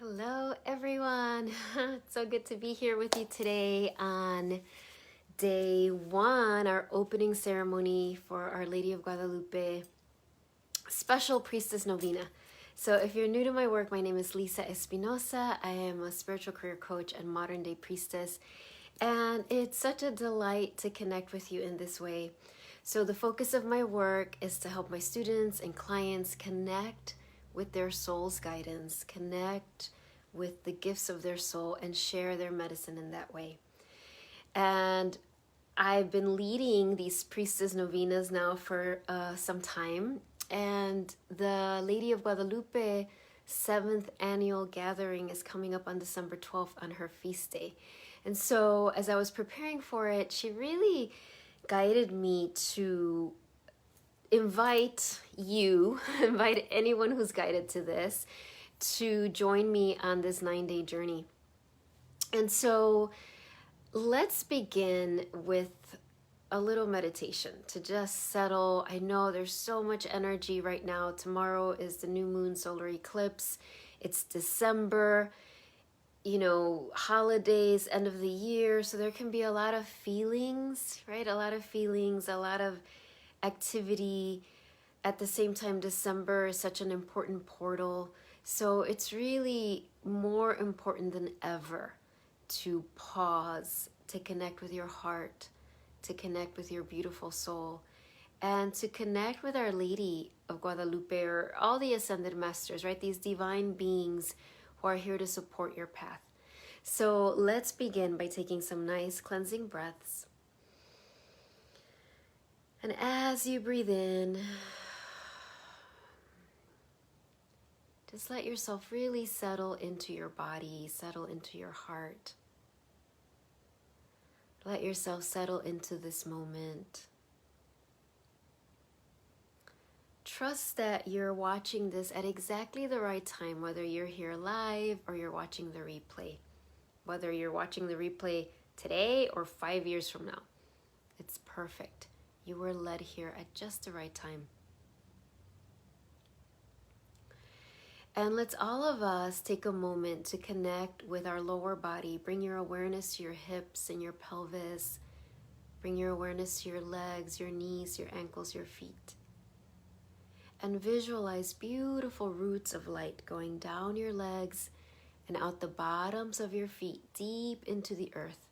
Hello, everyone. It's so good to be here with you today on day one, our opening ceremony for Our Lady of Guadalupe Special Priestess Novena. So if you're new to my work, my name is Lisa Espinosa. I am a spiritual career coach and modern day priestess. And it's such a delight to connect with you in this way. So the focus of my work is to help my students and clients connect with their soul's guidance, connect with the gifts of their soul, and share their medicine in that way. And I've been leading these priestess novenas now for some time, and the Lady of Guadalupe 7th annual gathering is coming up on December 12th on her feast day. And so as I was preparing for it, she really guided me to invite anyone who's guided to this, to join me on this 9-day journey. And so let's begin with a little meditation to just settle. I know there's so much energy right now. Tomorrow is the new moon solar eclipse. It's December, holidays, end of the year. So there can be a lot of feelings, right? A lot of feelings, a lot of activity. At the same time, December is such an important portal. So it's really more important than ever to pause, to connect with your heart, to connect with your beautiful soul, and to connect with Our Lady of Guadalupe, or all the ascended masters, right? These divine beings who are here to support your path. So let's begin by taking some nice cleansing breaths. And as you breathe in, just let yourself really settle into your body, settle into your heart. Let yourself settle into this moment. Trust that you're watching this at exactly the right time, whether you're here live or you're watching the replay. Whether you're watching the replay today or 5 years from now. It's perfect. You were led here at just the right time. And let's all of us take a moment to connect with our lower body. Bring your awareness to your hips and your pelvis. Bring your awareness to your legs, your knees, your ankles, your feet. And visualize beautiful roots of light going down your legs and out the bottoms of your feet, deep into the earth.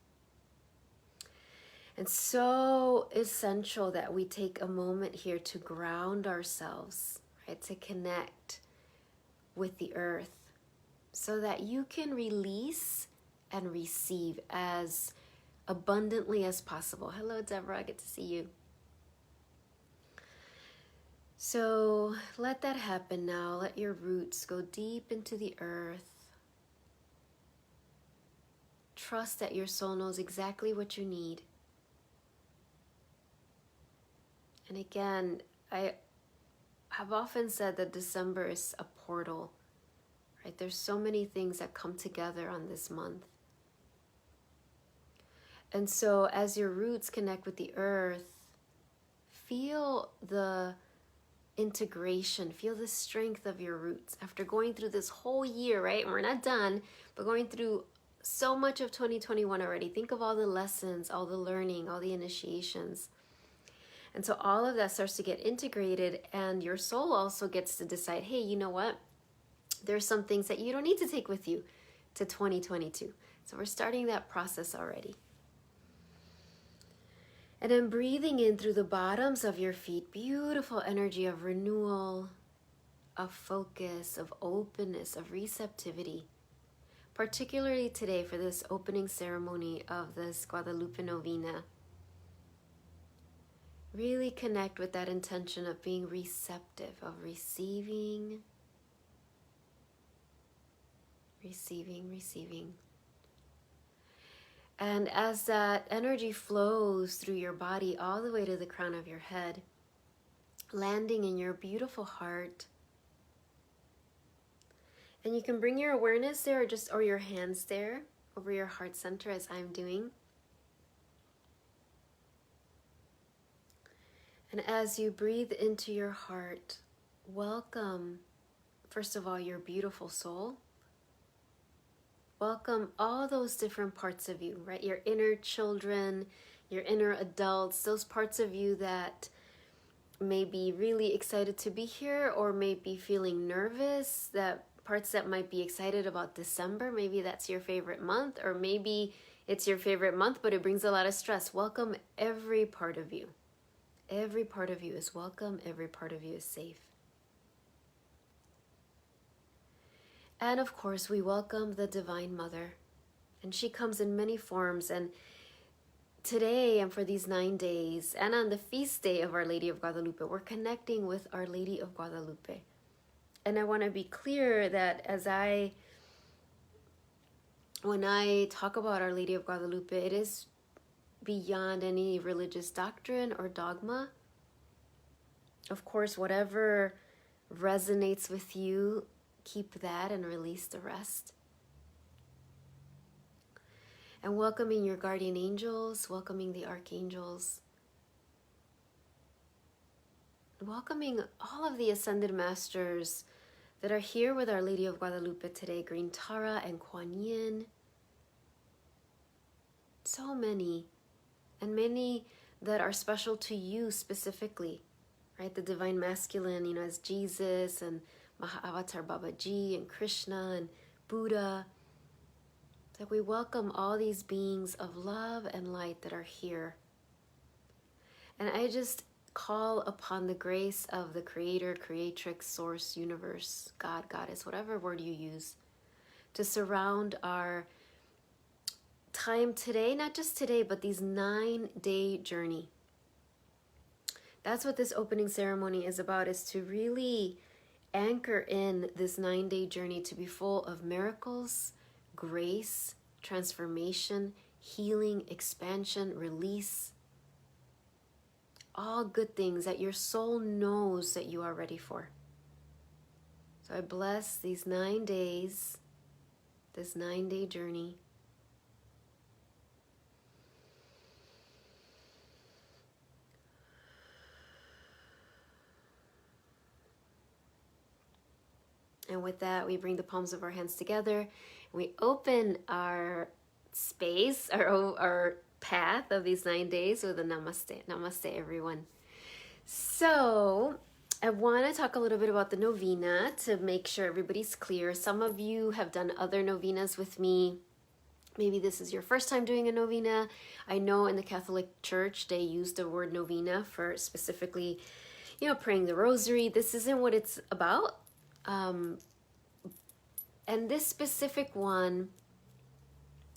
And so essential that we take a moment here to ground ourselves, right? To connect with the earth so that you can release and receive as abundantly as possible. Hello, Deborah, good to see you. So let that happen now. Let your roots go deep into the earth. Trust that your soul knows exactly what you need. And again, I have often said that December is a portal, right? There's so many things that come together on this month. And so as your roots connect with the earth, feel the integration, feel the strength of your roots. After going through this whole year, right? And we're not done, but going through so much of 2021 already. Think of all the lessons, all the learning, all the initiations. And so all of that starts to get integrated, and your soul also gets to decide, hey, you know what? There's some things that you don't need to take with you to 2022. So we're starting that process already. And then breathing in through the bottoms of your feet, beautiful energy of renewal, of focus, of openness, of receptivity. Particularly today for this opening ceremony of this Guadalupe Novena. Really connect with that intention of being receptive, of receiving, receiving. And as that energy flows through your body all the way to the crown of your head, landing in your beautiful heart. And you can bring your awareness there or your hands there over your heart center as I'm doing. And as you breathe into your heart, welcome, first of all, your beautiful soul. welcome all those different parts of you, right? Your inner children, your inner adults, those parts of you that may be really excited to be here or may be feeling nervous, that parts that might be excited about December. Maybe that's your favorite month, or maybe it's your favorite month, but it brings a lot of stress. Welcome every part of you. Every part of you is welcome. Every part of you is safe. And of course, we welcome the Divine Mother. And she comes in many forms. And today, and for these 9 days, and on the feast day of Our Lady of Guadalupe, we're connecting with Our Lady of Guadalupe. And I want to be clear that when I talk about Our Lady of Guadalupe, it is beyond any religious doctrine or dogma. Of course, whatever resonates with you, keep that and release the rest. And welcoming your guardian angels, welcoming the archangels, welcoming all of the ascended masters that are here with Our Lady of Guadalupe today, Green Tara and Kuan Yin. So many, and many that are special to you specifically, right? The Divine Masculine, as Jesus and Mahavatar Babaji and Krishna and Buddha. That we welcome all these beings of love and light that are here. And I just call upon the grace of the Creator, Creatrix, Source, Universe, God, Goddess, whatever word you use, to surround our time today, not just today, but these 9-day journey. That's what this opening ceremony is about, is to really anchor in this 9-day journey to be full of miracles, grace, transformation, healing, expansion, release. All good things that your soul knows that you are ready for. So I bless these 9 days, this 9-day journey. And with that, we bring the palms of our hands together. We open our space, our path of these 9 days with a namaste. Namaste, everyone. So I want to talk a little bit about the novena to make sure everybody's clear. Some of you have done other novenas with me. Maybe this is your first time doing a novena. I know in the Catholic Church, they use the word novena for specifically, praying the rosary. This isn't what it's about. And this specific one,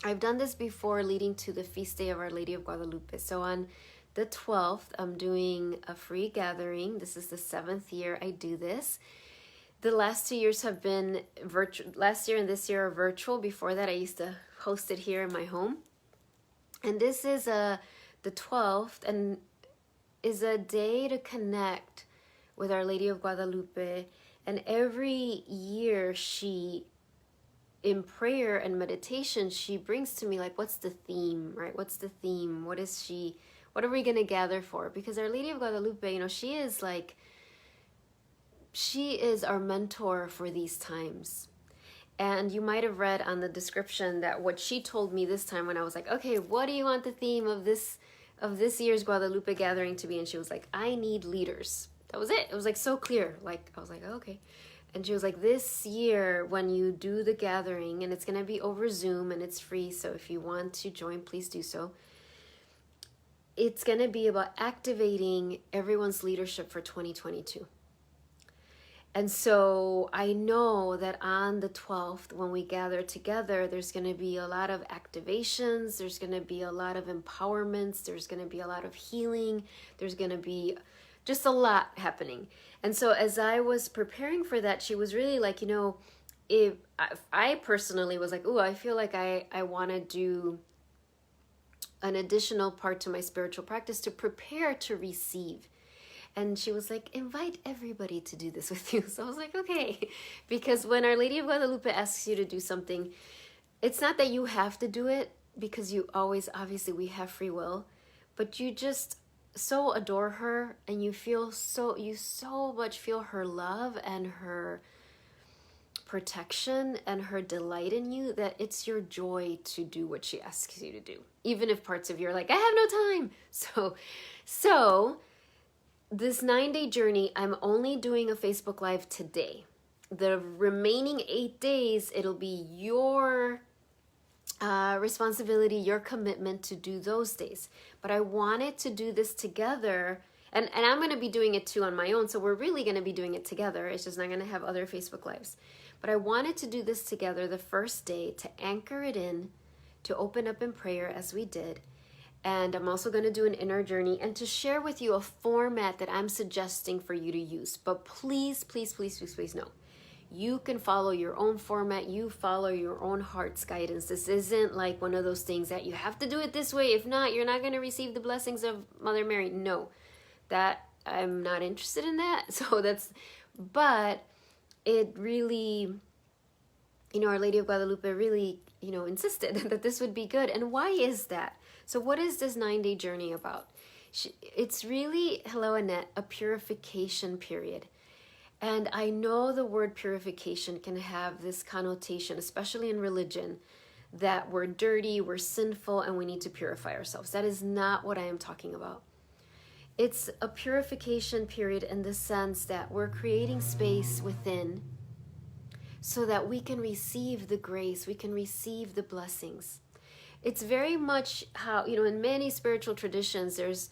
I've done this before leading to the feast day of Our Lady of Guadalupe. So on the 12th, I'm doing a free gathering. This is the 7th year I do this. The last 2 years have been virtual. Last year and this year are virtual. Before that, I used to host it here in my home. And this is the 12th and is a day to connect with Our Lady of Guadalupe. And every year in prayer and meditation, she brings to me what's the theme, right? What's the theme? What are we going to gather for? Because Our Lady of Guadalupe, she is our mentor for these times. And you might have read on the description that what she told me this time when I was like, okay, what do you want the theme of this year's Guadalupe gathering to be? And she was like, I need leaders. That was it. It was so clear. I was like, oh, okay. And she was like, this year when you do the gathering, and it's going to be over Zoom and it's free. So if you want to join, please do so. It's going to be about activating everyone's leadership for 2022. And so I know that on the 12th, when we gather together, there's going to be a lot of activations. There's going to be a lot of empowerments. There's going to be a lot of healing. There's going to be just a lot happening. And so as I was preparing for that, she was really like, if I personally was like, I feel like I want to do an additional part to my spiritual practice to prepare to receive. And she was like, invite everybody to do this with you. So I was like, okay. Because when Our Lady of Guadalupe asks you to do something, it's not that you have to do it, because obviously we have free will, but you just so adore her, and you so much feel her love and her protection and her delight in you that it's your joy to do what she asks you to do. Even if parts of you are like, I have no time. So this 9-day journey, I'm only doing a Facebook Live today. The remaining 8 days, it'll be your responsibility, your commitment to do those days. But I wanted to do this together, and I'm going to be doing it too on my own, so we're really going to be doing it together. It's just not going to have other Facebook Lives. But I wanted to do this together the first day to anchor it in, to open up in prayer as we did. And I'm also going to do an inner journey and to share with you a format that I'm suggesting for you to use. But please, please, please, please, please know, you can follow your own format. You follow your own heart's guidance. This isn't like one of those things that you have to do it this way. If not, you're not going to receive the blessings of Mother Mary. No, that I'm not interested in that. But it really, Our Lady of Guadalupe really, insisted that this would be good. And why is that? So what is this 9-day journey about? It's really, hello Annette, a purification period. And I know the word purification can have this connotation, especially in religion, that we're dirty, we're sinful, and we need to purify ourselves. That is not what I am talking about. It's a purification period in the sense that we're creating space within so that we can receive the grace, we can receive the blessings. It's very much how, in many spiritual traditions, there's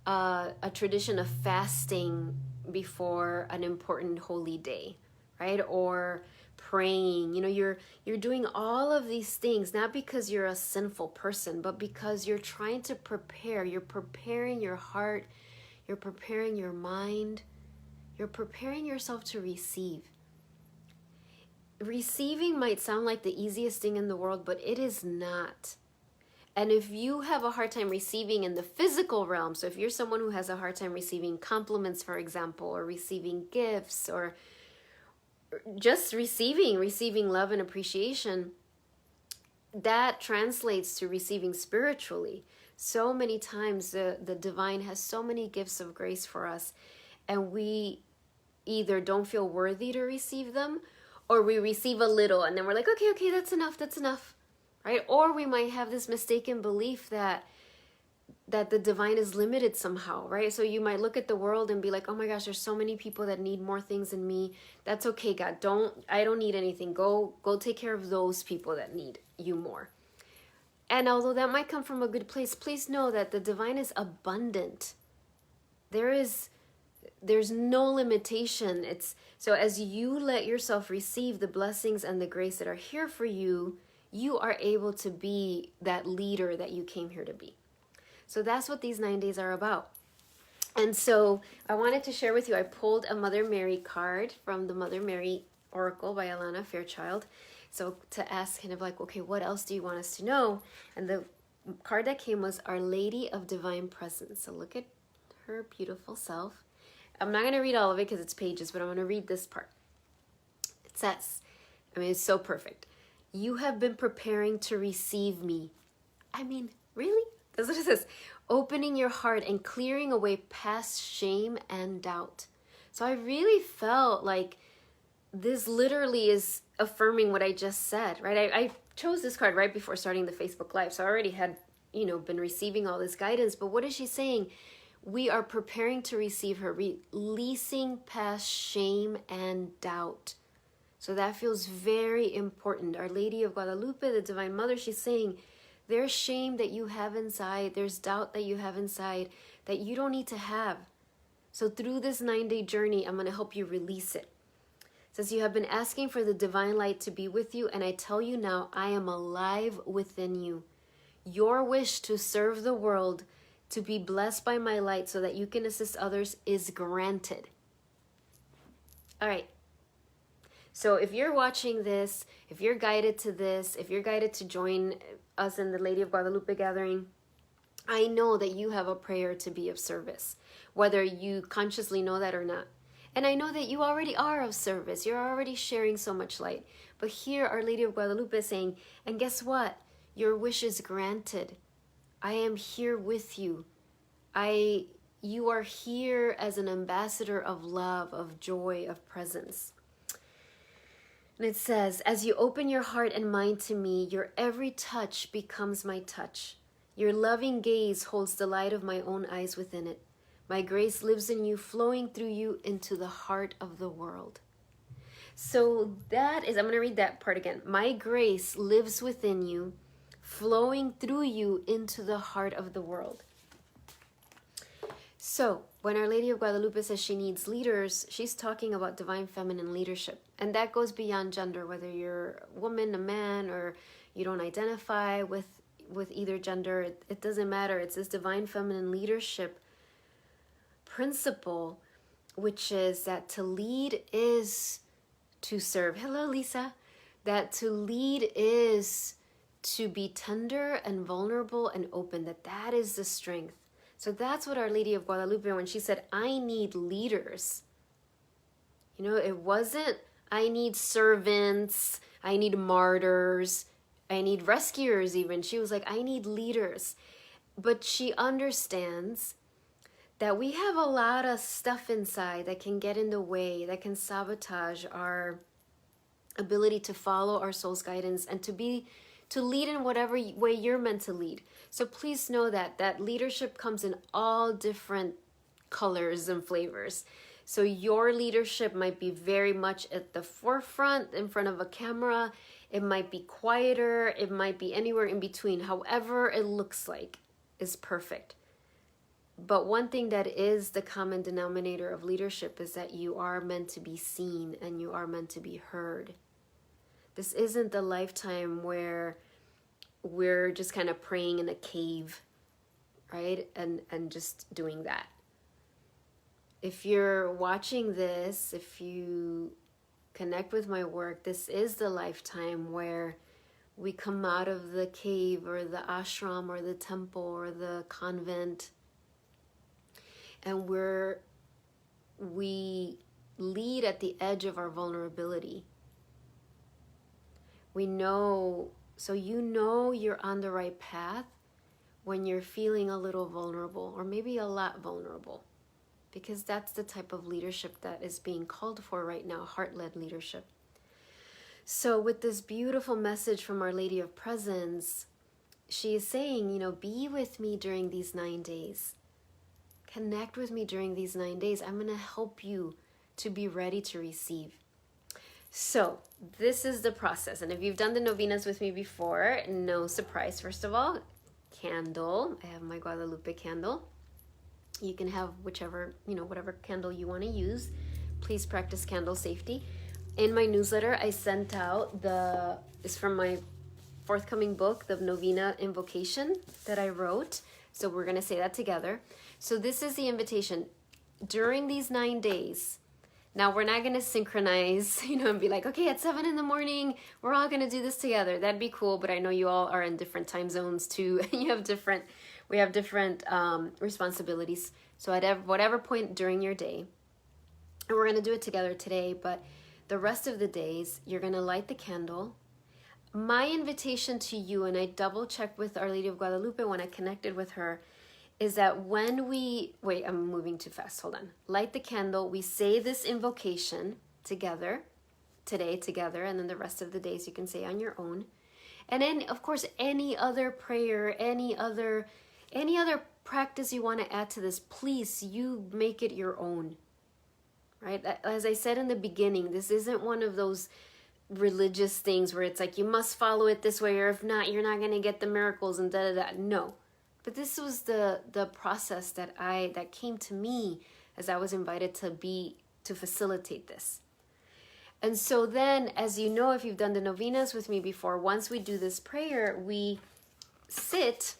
a tradition of fasting before an important holy day, right? Or praying. You're doing all of these things, not because you're a sinful person, but because you're trying to prepare. You're preparing your heart. You're preparing your mind. You're preparing yourself to receive. Receiving might sound like the easiest thing in the world, but it is not. And if you have a hard time receiving in the physical realm, so if you're someone who has a hard time receiving compliments, for example, or receiving gifts, or just receiving love and appreciation, that translates to receiving spiritually. So many times the divine has so many gifts of grace for us, and we either don't feel worthy to receive them, or we receive a little and then we're like, okay, that's enough. Right? Or we might have this mistaken belief that the divine is limited somehow, right? So you might look at the world and be like, oh my gosh, there's so many people that need more things than me. That's okay, God. I don't need anything. Go take care of those people that need you more. And although that might come from a good place, please know that the divine is abundant. There's no limitation. So as you let yourself receive the blessings and the grace that are here for you, you are able to be that leader that you came here to be. So that's what these 9 days are about. And so I wanted to share with you, I pulled a Mother Mary card from the Mother Mary Oracle by Alana Fairchild. So to ask kind of like, okay, what else do you want us to know? And the card that came was Our Lady of Divine Presence. So look at her beautiful self. I'm not going to read all of it because it's pages, but I'm going to read this part. It says, it's so perfect. You have been preparing to receive me. Really? That's what it says. Opening your heart and clearing away past shame and doubt. So I really felt like this literally is affirming what I just said, right? I chose this card right before starting the Facebook Live. So I already had, been receiving all this guidance. But what is she saying? We are preparing to receive her, releasing past shame and doubt. So that feels very important. Our Lady of Guadalupe, the Divine Mother, she's saying there's shame that you have inside, there's doubt that you have inside that you don't need to have. So through this 9-day journey, I'm going to help you release it. It says, you have been asking for the divine light to be with you, and I tell you now, I am alive within you. Your wish to serve the world, to be blessed by my light so that you can assist others is granted. All right. So if you're watching this, if you're guided to this, if you're guided to join us in the Lady of Guadalupe gathering, I know that you have a prayer to be of service, whether you consciously know that or not. And I know that you already are of service. You're already sharing so much light. But here Our Lady of Guadalupe is saying, and guess what? Your wish is granted. I am here with you. You are here as an ambassador of love, of joy, of presence. And it says, as you open your heart and mind to me, your every touch becomes my touch. Your loving gaze holds the light of my own eyes within it. My grace lives in you, flowing through you into the heart of the world. So that is, I'm going to read that part again. My grace lives within you, flowing through you into the heart of the world. So when Our Lady of Guadalupe says she needs leaders, she's talking about divine feminine leadership. And that goes beyond gender, whether you're a woman, a man, or you don't identify with either gender. It doesn't matter. It's this divine feminine leadership principle, which is that to lead is to serve. Hello, Lisa. That to lead is to be tender and vulnerable and open. That is the strength. So that's what Our Lady of Guadalupe, when she said, I need leaders, it wasn't, I need servants, I need martyrs, I need rescuers even. She was like, I need leaders. But she understands that we have a lot of stuff inside that can get in the way, that can sabotage our ability to follow our soul's guidance and to lead in whatever way you're meant to lead. So please know that leadership comes in all different colors and flavors. So your leadership might be very much at the forefront, in front of a camera. It might be quieter. It might be anywhere in between. However it looks like is perfect. But one thing that is the common denominator of leadership is that you are meant to be seen and you are meant to be heard. This isn't the lifetime where we're just kind of praying in a cave, right? And just doing that. If you're watching this, if you connect with my work, this is the lifetime where we come out of the cave or the ashram or the temple or the convent, and we lead at the edge of our vulnerability. We know, so you're on the right path when you're feeling a little vulnerable, or maybe a lot vulnerable, because that's the type of leadership that is being called for right now, heart-led leadership. So with this beautiful message from Our Lady of Presence, she is saying, be with me during these 9 days. Connect with me during these 9 days. I'm going to help you to be ready to receive. So this is the process. And if you've done the novenas with me before, no surprise. First of all, candle. I have my Guadalupe candle. You can have whatever candle you want to use. Please practice candle safety. In my newsletter, I sent out it's from my forthcoming book, the Novena Invocation that I wrote. So we're going to say that together. So this is the invitation. During these 9 days, now we're not going to synchronize, and be like, okay, at 7 a.m, we're all going to do this together. That'd be cool. But I know you all are in different time zones too. We have different responsibilities. So at whatever point during your day, and we're going to do it together today, but the rest of the days, you're going to light the candle. My invitation to you, and I double checked with Our Lady of Guadalupe when I connected with her, is that when I'm moving too fast, hold on. Light the candle, we say this invocation together, and then the rest of the days you can say on your own. And then, of course, any other prayer, any other practice you want to add to this, please, you make it your own, right? As I said in the beginning, this isn't one of those religious things where it's like you must follow it this way, or if not, you're not going to get the miracles and da-da-da. No. But this was the process that came to me as I was invited to facilitate this. And so then, as you know, if you've done the novenas with me before, once we do this prayer, we sit.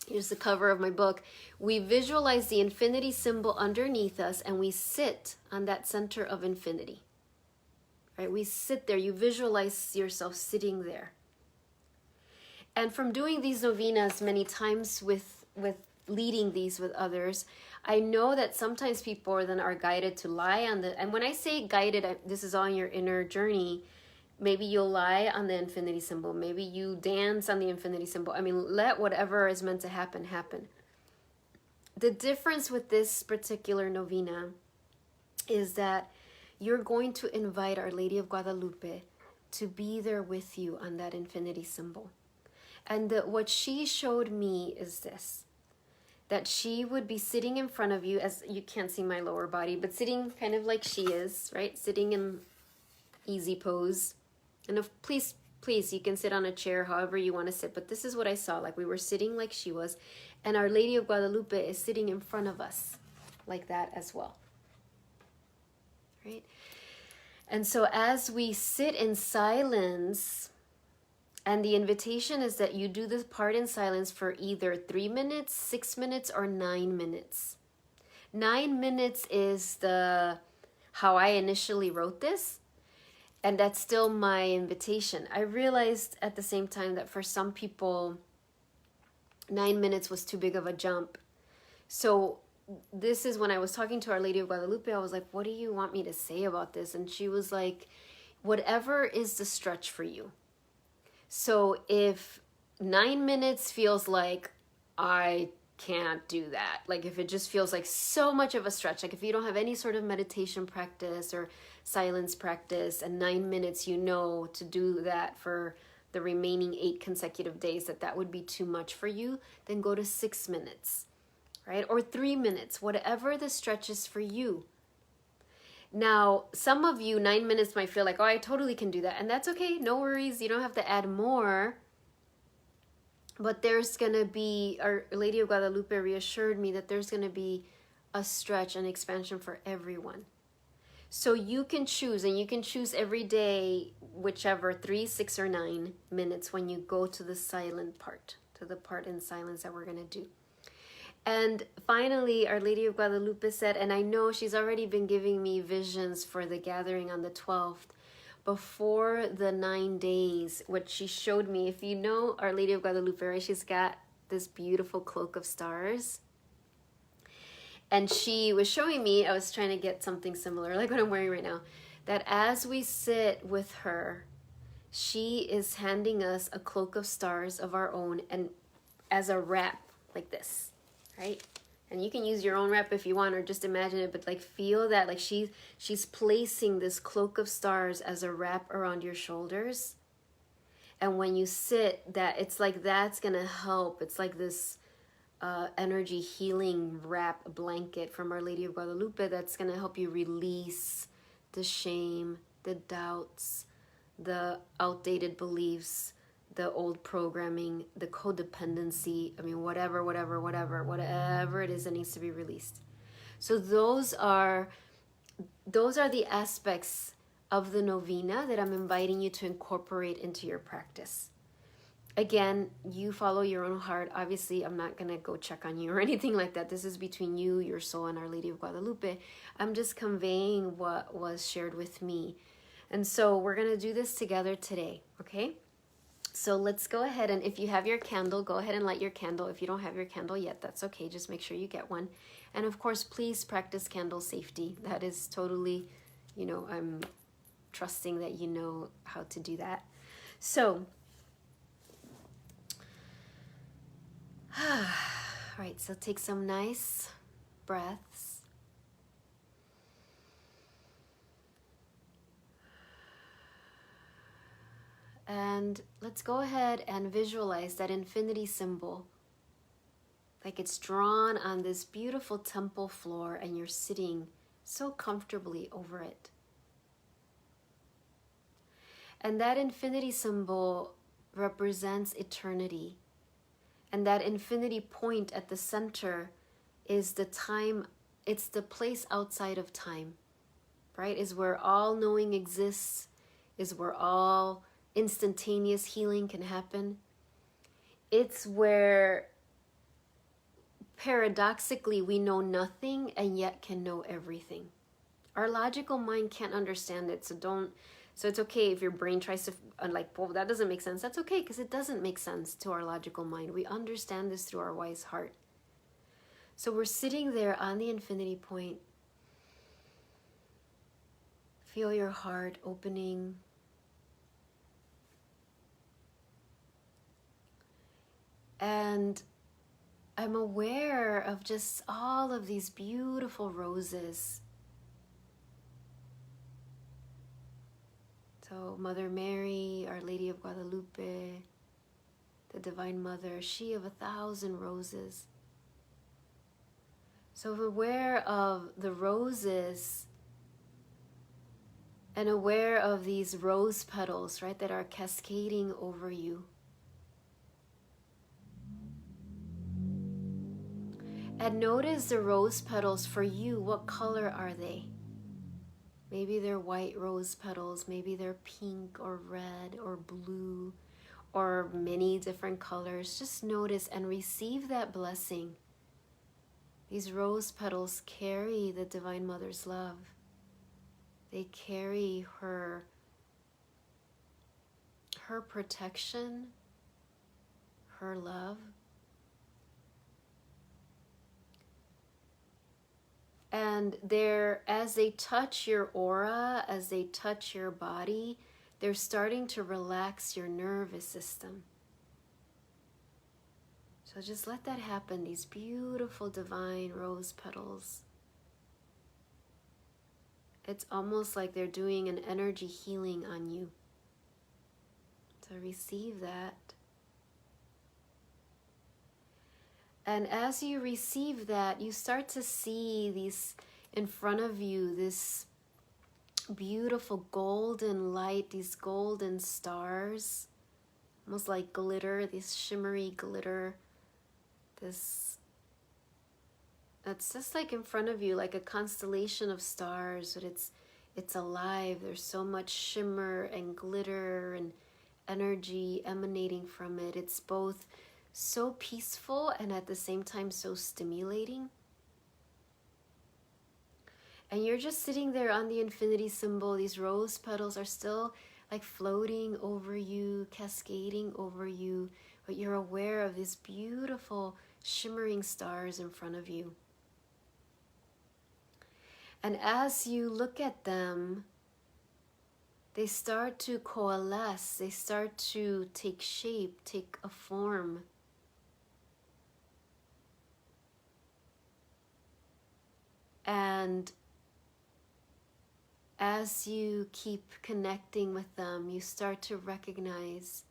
Here's the cover of my book. We visualize the infinity symbol underneath us, and we sit on that center of infinity. Right? We sit there. You visualize yourself sitting there. And from doing these novenas many times with leading these with others, I know that sometimes people then are guided to lie on and when I say guided, this is on your inner journey. Maybe you'll lie on the infinity symbol. Maybe you dance on the infinity symbol. I mean, let whatever is meant to happen, happen. The difference with this particular novena is that you're going to invite Our Lady of Guadalupe to be there with you on that infinity symbol. And what she showed me is this, that she would be sitting in front of you, as you can't see my lower body, but sitting kind of like she is, right? Sitting in easy pose. And if please, you can sit on a chair however you want to sit, but this is what I saw, like we were sitting like she was, and Our Lady of Guadalupe is sitting in front of us like that as well, right? And so as we sit in silence, and the invitation is that you do this part in silence for either 3 minutes, 6 minutes, or 9 minutes. 9 minutes is how I initially wrote this, and that's still my invitation. I realized at the same time that for some people, 9 minutes was too big of a jump. So this is when I was talking to Our Lady of Guadalupe, I was like, what do you want me to say about this? And she was like, whatever is the stretch for you. So if 9 minutes feels like I can't do that, like if it just feels like so much of a stretch, like if you don't have any sort of meditation practice or silence practice, and 9 minutes, you know, to do that for the remaining 8 consecutive days, that would be too much for you, then go to 6 minutes, right? Or 3 minutes, whatever the stretch is for you. Now, some of you, 9 minutes might feel like, oh, I totally can do that. And that's okay. No worries. You don't have to add more. But there's going to be, Our Lady of Guadalupe reassured me that there's going to be a stretch and expansion for everyone. So you can choose, and you can choose every day, whichever, 3, 6, or 9 minutes when you go to the silent part, to the part in silence that we're going to do. And finally, Our Lady of Guadalupe said, and I know she's already been giving me visions for the gathering on the 12th, before the 9 days, what she showed me, if you know Our Lady of Guadalupe, right, she's got this beautiful cloak of stars. And she was showing me, I was trying to get something similar, like what I'm wearing right now, that as we sit with her, she is handing us a cloak of stars of our own, and as a wrap, like this. Right? And you can use your own wrap if you want, or just imagine it, but like feel that, like she's placing this cloak of stars as a wrap around your shoulders. And when you sit, that it's like that's gonna help. It's like this energy healing wrap blanket from Our Lady of Guadalupe that's gonna help you release the shame, the doubts, the outdated beliefs, the old programming, the codependency, I mean, whatever it is that needs to be released. So those are the aspects of the novena that I'm inviting you to incorporate into your practice. Again, you follow your own heart. Obviously, I'm not going to go check on you or anything like that. This is between you, your soul, and Our Lady of Guadalupe. I'm just conveying what was shared with me. And so we're going to do this together today, okay? So let's go ahead, and if you have your candle, go ahead and light your candle. If you don't have your candle yet, that's okay. Just make sure you get one. And of course, please practice candle safety. That is totally, I'm trusting that you know how to do that. So, all right, so take some nice breaths. And let's go ahead and visualize that infinity symbol, like it's drawn on this beautiful temple floor and you're sitting so comfortably over it. And that infinity symbol represents eternity. And that infinity point at the center is the time, it's the place outside of time, right? Is where all knowing exists, is where all instantaneous healing can happen. It's where paradoxically we know nothing and yet can know everything. Our logical mind can't understand it, so it's okay if your brain tries to well, that doesn't make sense. That's okay, because it doesn't make sense to our logical mind. We understand this through our wise heart. So we're sitting there on the infinity point. Feel your heart opening. And I'm aware of just all of these beautiful roses. So Mother Mary, Our Lady of Guadalupe, the Divine Mother, she of 1,000 roses. So aware of the roses and aware of these rose petals, right, that are cascading over you. And notice the rose petals for you. What color are they? Maybe they're white rose petals, maybe they're pink or red or blue or many different colors. Just notice and receive that blessing. These rose petals carry the Divine Mother's love. They carry her protection, her love. And as they touch your aura, as they touch your body, they're starting to relax your nervous system. So just let that happen, these beautiful divine rose petals. It's almost like they're doing an energy healing on you. So receive that. And as you receive that, you start to see these in front of you, this beautiful golden light, these golden stars, almost like glitter, this shimmery glitter. That's just like in front of you, like a constellation of stars, but it's alive. There's so much shimmer and glitter and energy emanating from it. It's both so peaceful and at the same time so stimulating. And you're just sitting there on the infinity symbol. These rose petals are still like floating over you, cascading over you, but you're aware of these beautiful shimmering stars in front of you. And as you look at them, they start to coalesce, they start to take shape, take a form. And as you keep connecting with them, you start to recognize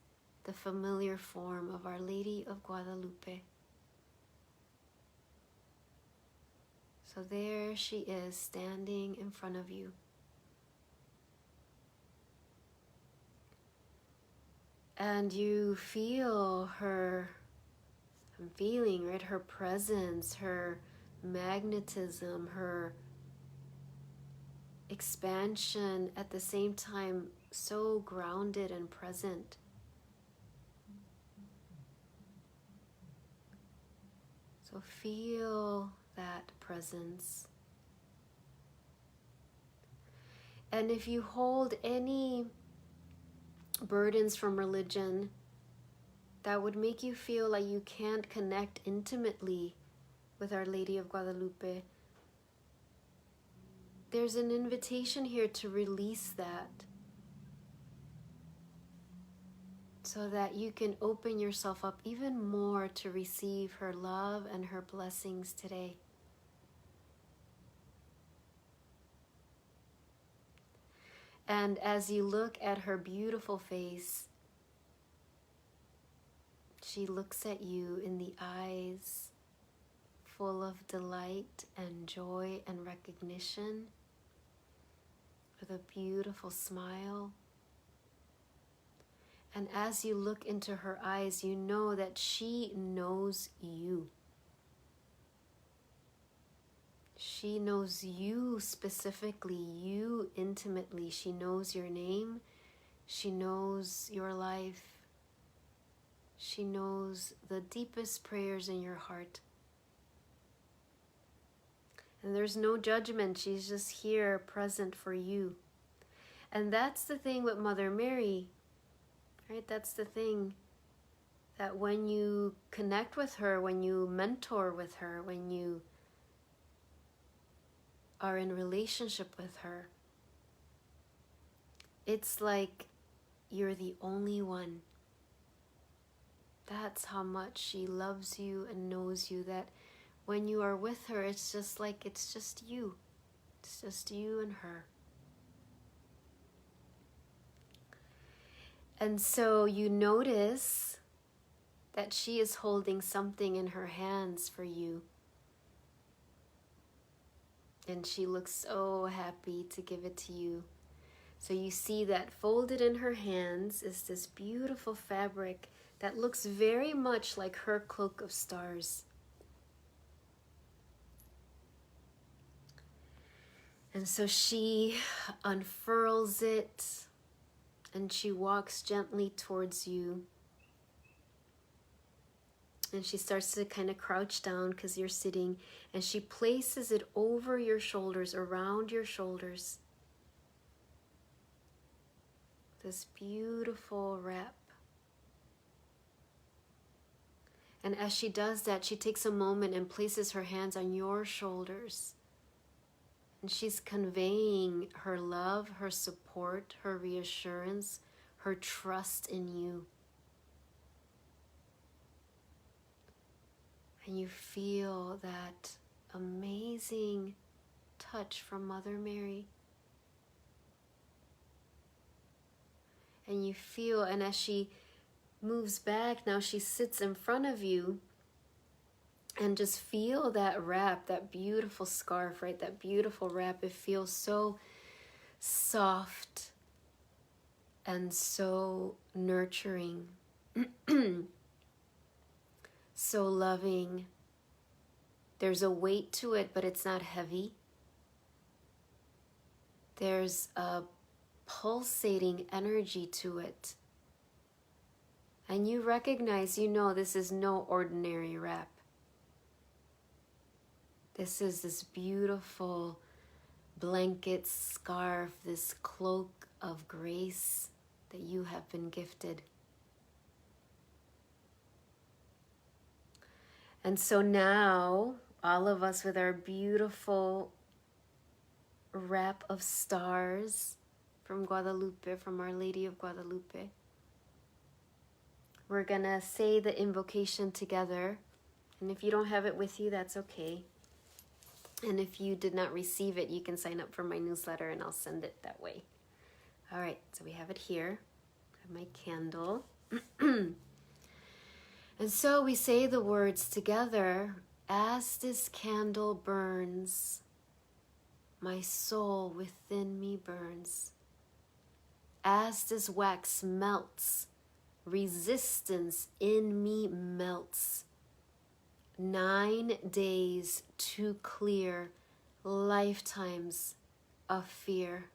the familiar form of Our Lady of Guadalupe. So there she is, standing in front of you. And you feel her, I'm feeling, right, her presence, her magnetism, her expansion, at the same time so grounded and present. So feel that presence. And if you hold any burdens from religion that would make you feel like you can't connect intimately with Our Lady of Guadalupe, there's an invitation here to release that so that you can open yourself up even more to receive her love and her blessings today. And as you look at her beautiful face, she looks at you in the eyes full of delight and joy and recognition, with a beautiful smile. And as you look into her eyes, you know that she knows you. She knows you specifically, you intimately. She knows your name. She knows your life. She knows the deepest prayers in your heart. And there's no judgment. She's just here, present for you. And that's the thing with Mother Mary, right? That's the thing, that when you connect with her, when you mentor with her, when you are in relationship with her, it's like you're the only one. That's how much she loves you and knows you, that when you are with her, it's just like it's just you. It's just you and her. And so you notice that she is holding something in her hands for you. And she looks so happy to give it to you. So you see that folded in her hands is this beautiful fabric that looks very much like her cloak of stars. And so she unfurls it and she walks gently towards you. And she starts to kind of crouch down because you're sitting, and she places it over your shoulders, around your shoulders. This beautiful wrap. And as she does that, she takes a moment and places her hands on your shoulders. And she's conveying her love, her support, her reassurance, her trust in you. And you feel that amazing touch from Mother Mary. And you feel, and as she moves back, now she sits in front of you, and just feel that wrap, that beautiful scarf, right? That beautiful wrap. It feels so soft and so nurturing, so loving. There's a weight to it, but it's not heavy. There's a pulsating energy to it. And you recognize, you know, this is no ordinary wrap. This is this beautiful blanket, scarf, this cloak of grace that you have been gifted. And so now, all of us with our beautiful wrap of stars from Guadalupe, from Our Lady of Guadalupe, we're gonna say the invocation together. And if you don't have it with you, that's okay. And if you did not receive it, you can sign up for my newsletter and I'll send it that way. All right, so we have it here. I have my candle. And so we say the words together. As this candle burns, my soul within me burns. As this wax melts, resistance in me melts. 9 days to clear lifetimes of fear.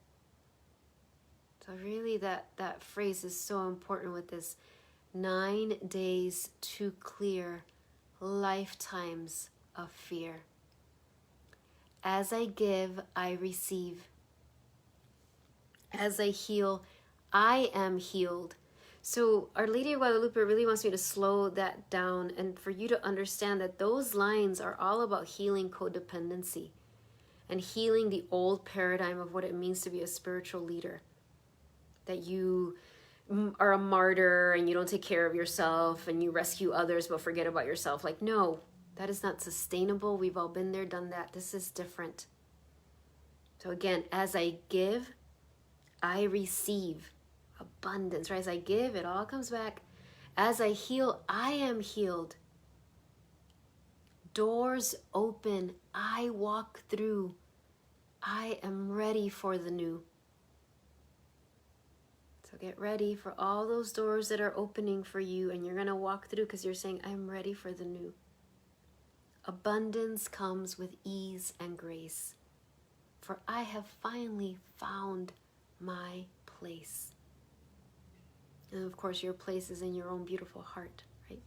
So really that phrase is so important with this. 9 days to clear lifetimes of fear. As I give, I receive. As I heal, I am healed. So Our Lady of Guadalupe really wants me to slow that down and for you to understand that those lines are all about healing codependency and healing the old paradigm of what it means to be a spiritual leader. That you are a martyr and you don't take care of yourself and you rescue others but forget about yourself. Like, no, that is not sustainable. We've all been there, done that. This is different. So again, as I give, I receive. Abundance, right? As I give, it all comes back. As I heal, I am healed. Doors open, I walk through. I am ready for the new. So get ready for all those doors that are opening for you, and you're going to walk through because you're saying, I'm ready for the new. Abundance comes with ease and grace, for I have finally found my place. And of course, your place is in your own beautiful heart, right?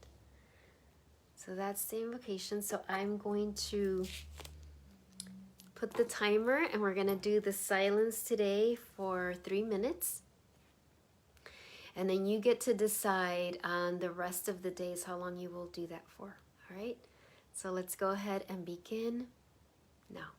So that's the invocation. So I'm going to put the timer and we're going to do the silence today for 3 minutes. And then you get to decide on the rest of the days how long you will do that for, all right? So let's go ahead and begin now.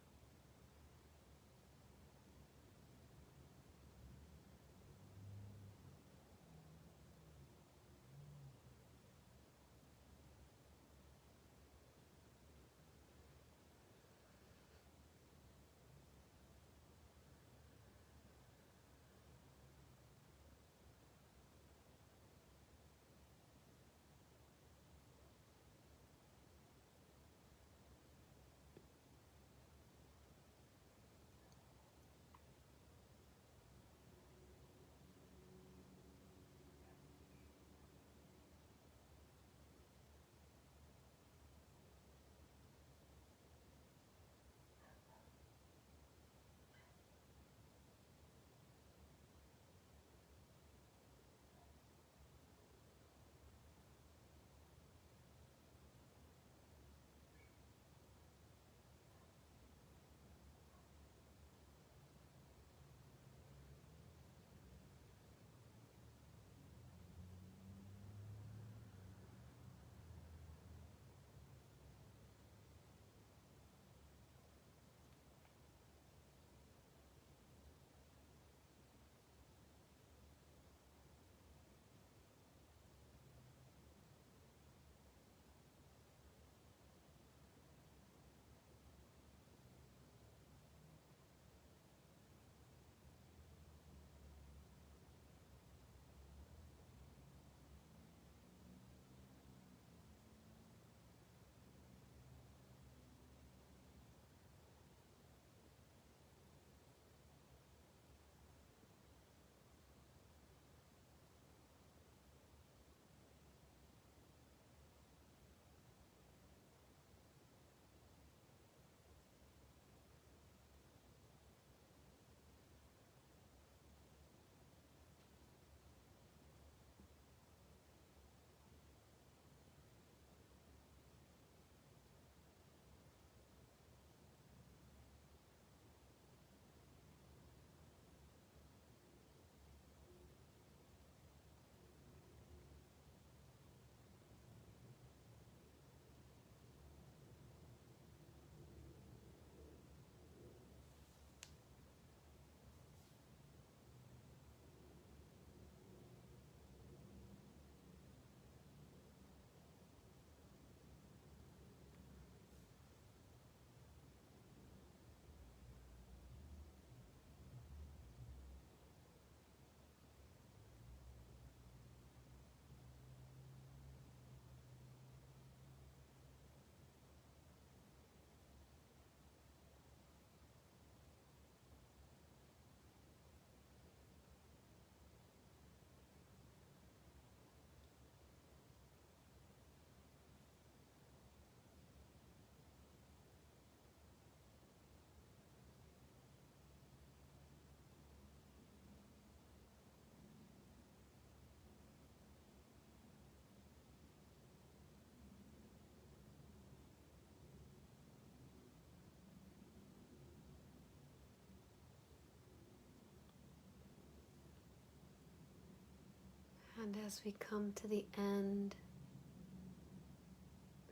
And as we come to the end,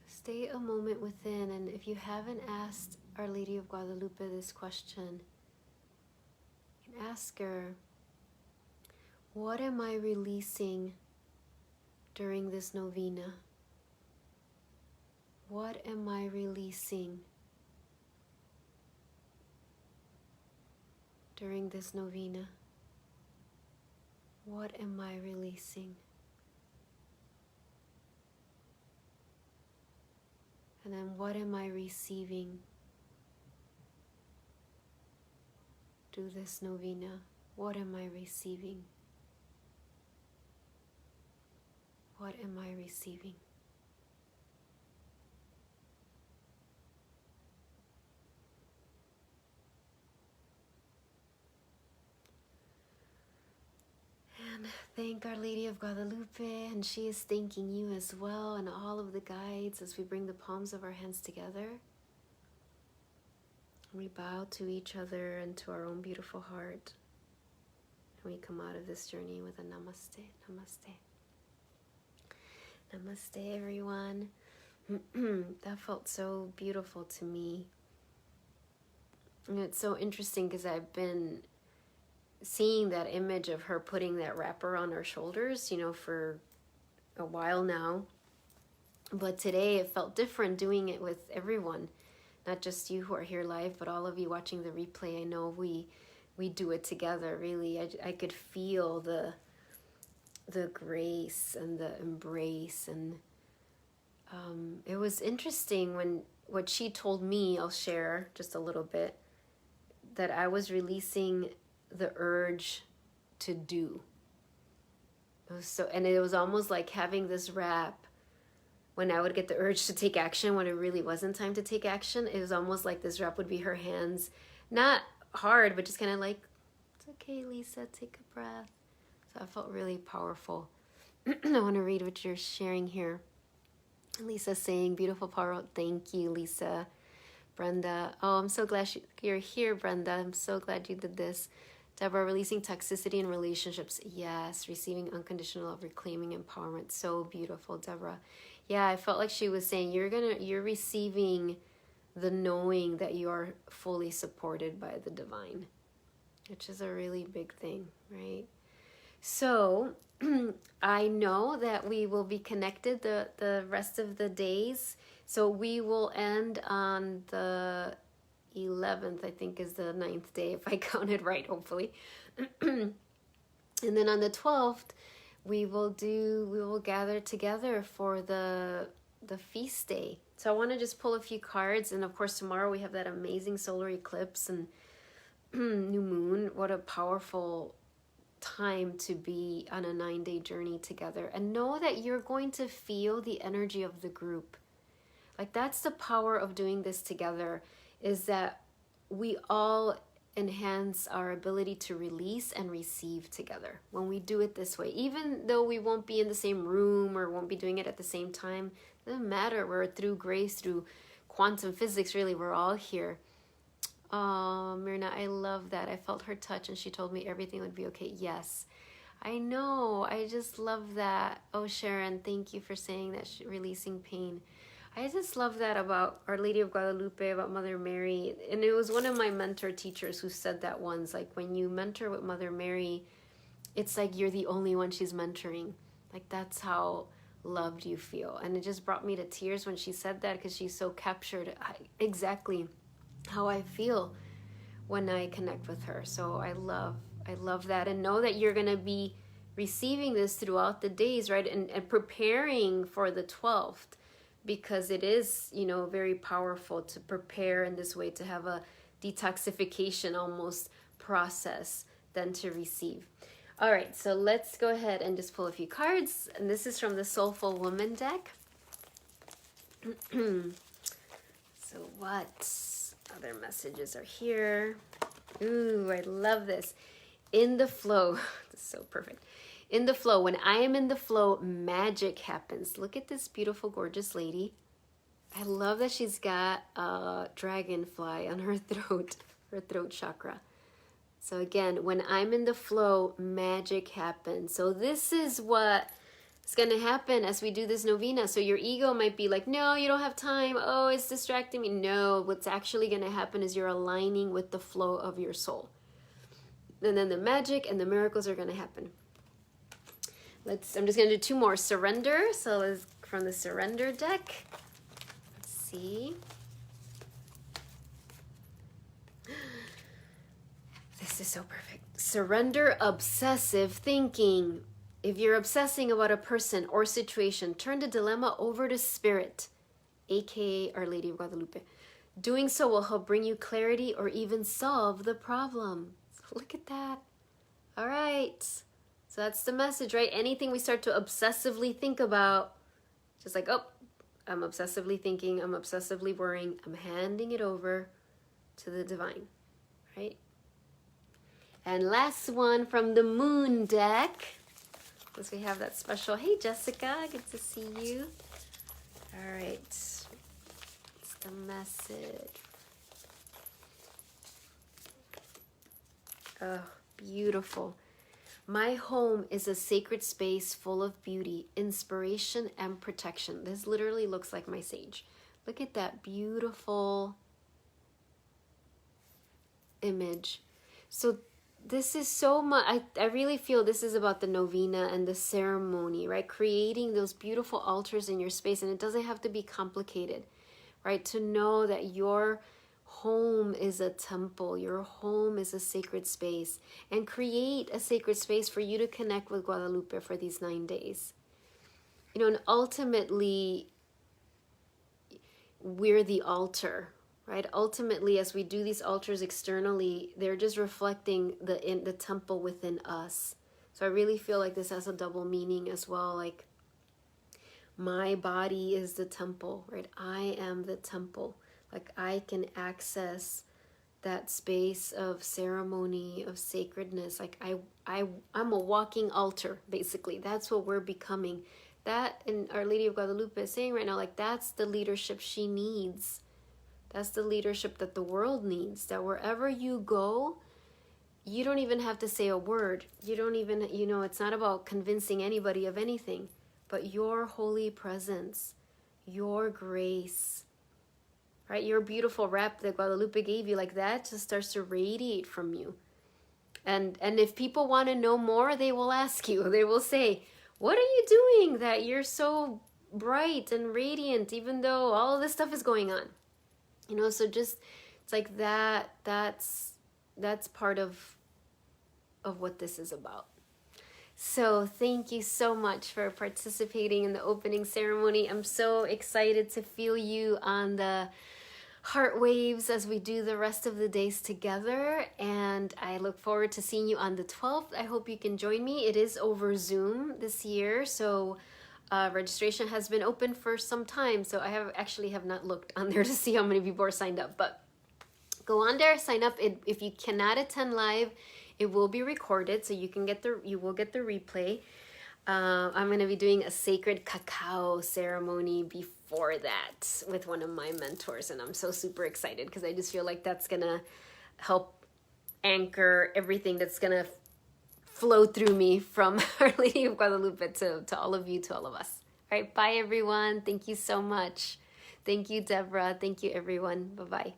stay a moment within. And if you haven't asked Our Lady of Guadalupe this question, you can ask her, what am I releasing during this novena? What am I releasing during this novena? What am I releasing? And then what am I receiving through this novena? What am I receiving? What am I receiving? And thank Our Lady of Guadalupe, and she is thanking you as well, and all of the guides as we bring the palms of our hands together. We bow to each other and to our own beautiful heart. And we come out of this journey with a namaste, namaste. Namaste, everyone. That felt so beautiful to me. And it's so interesting because I've been seeing that image of her putting that wrapper on her shoulders, for a while now. But today it felt different doing it with everyone, not just you who are here live, but all of you watching the replay. I know we do it together, really. I could feel the grace and the embrace. And it was interesting when what she told me, I'll share just a little bit, that I was releasing the urge to do. And it was almost like having this wrap when I would get the urge to take action when it really wasn't time to take action. It was almost like this wrap would be her hands, not hard, but just kind of like, it's okay, Lisa, take a breath. So I felt really powerful. I want to read what you're sharing here. Lisa saying, beautiful, power. Thank you, Lisa. Brenda, oh, I'm so glad you're here, Brenda. I'm so glad you did this. Deborah, releasing toxicity in relationships. Yes, receiving unconditional love, reclaiming empowerment. So beautiful, Deborah. Yeah, I felt like she was saying you're receiving the knowing that you are fully supported by the divine, which is a really big thing, right? So I know that we will be connected the rest of the days. So we will end on the 11th, I think is the 9th day, if I counted right, hopefully. And then on the 12th, we will gather together for the feast day. So I want to just pull a few cards. And of course, tomorrow we have that amazing solar eclipse and new moon. What a powerful time to be on a 9-day journey together. And know that you're going to feel the energy of the group. Like, that's the power of doing this together, is that we all enhance our ability to release and receive together when we do it this way. Even though we won't be in the same room or won't be doing it at the same time, it doesn't matter. We're through grace, through quantum physics, really, we're all here. Oh, Myrna, I love that. I felt her touch and she told me everything would be okay. Yes, I know. I just love that. Oh, Sharon, thank you for saying that, releasing pain. I just love that about Our Lady of Guadalupe, about Mother Mary. And it was one of my mentor teachers who said that once, like, when you mentor with Mother Mary, it's like you're the only one she's mentoring. Like, that's how loved you feel. And it just brought me to tears when she said that, because she so captured exactly how I feel when I connect with her. So I love that. And know that you're going to be receiving this throughout the days, right? And preparing for the 12th. Because it is, very powerful to prepare in this way, to have a detoxification almost process than to receive. All right, so let's go ahead and just pull a few cards. And this is from the Soulful Woman deck. So what other messages are here? Ooh, I love this. In the flow. This is so perfect. In the flow. When I am in the flow, magic happens. Look at this beautiful, gorgeous lady. I love that she's got a dragonfly on her throat chakra. So again, when I'm in the flow, magic happens. So this is what is going to happen as we do this novena. So your ego might be like, no, you don't have time. Oh, it's distracting me. No, what's actually going to happen is you're aligning with the flow of your soul. And then the magic and the miracles are going to happen. I'm just going to do 2 more. Surrender. So let's from the surrender deck. Let's see. This is so perfect. Surrender obsessive thinking. If you're obsessing about a person or situation, turn the dilemma over to Spirit, aka Our Lady of Guadalupe. Doing so will help bring you clarity or even solve the problem. So look at that. All right. So that's the message, right? Anything we start to obsessively think about, just like, oh, I'm obsessively thinking, I'm obsessively worrying, I'm handing it over to the divine, right? And last one from the moon deck, because we have that special, hey Jessica, good to see you. All right, it's the message. Oh, beautiful. My home is a sacred space full of beauty, inspiration, and protection. This literally looks like my sage. Look at that beautiful image. So this is so much, I really feel this is about the novena and the ceremony, right? Creating those beautiful altars in your space. And it doesn't have to be complicated, right? To know that your home is a temple, your home is a sacred space, and create a sacred space for you to connect with Guadalupe for these 9 days. You know, and ultimately, we're the altar, right? Ultimately, as we do these altars externally, they're just reflecting the temple within us. So I really feel like this has a double meaning as well. Like, my body is the temple, right? I am the temple. Like, I can access that space of ceremony, of sacredness. Like, I'm a walking altar, basically. That's what we're becoming. That, and Our Lady of Guadalupe is saying right now, like, that's the leadership she needs. That's the leadership that the world needs. That wherever you go, you don't even have to say a word. You don't even, you know, it's not about convincing anybody of anything. But your holy presence, your grace, right? Your beautiful wrap that Guadalupe gave you, like that just starts to radiate from you. And if people want to know more, they will ask you. They will say, what are you doing that you're so bright and radiant, even though all of this stuff is going on? You know, so just, it's like that's part of what this is about. So thank you so much for participating in the opening ceremony. I'm so excited to feel you on the heart waves as we do the rest of the days together, and I look forward to seeing you on the 12th. I hope you can join me. It is over Zoom this year, so registration has been open for some time, so I have not looked on there to see how many people are signed up, but go on there, sign up. If you cannot attend live, it will be recorded, so you will get the replay. I'm going to be doing a sacred cacao ceremony before that with one of my mentors, and I'm so super excited because I just feel like that's going to help anchor everything that's going to flow through me from Our Lady of Guadalupe to all of you, to all of us. All right, bye everyone. Thank you so much. Thank you, Deborah. Thank you, everyone. Bye-bye.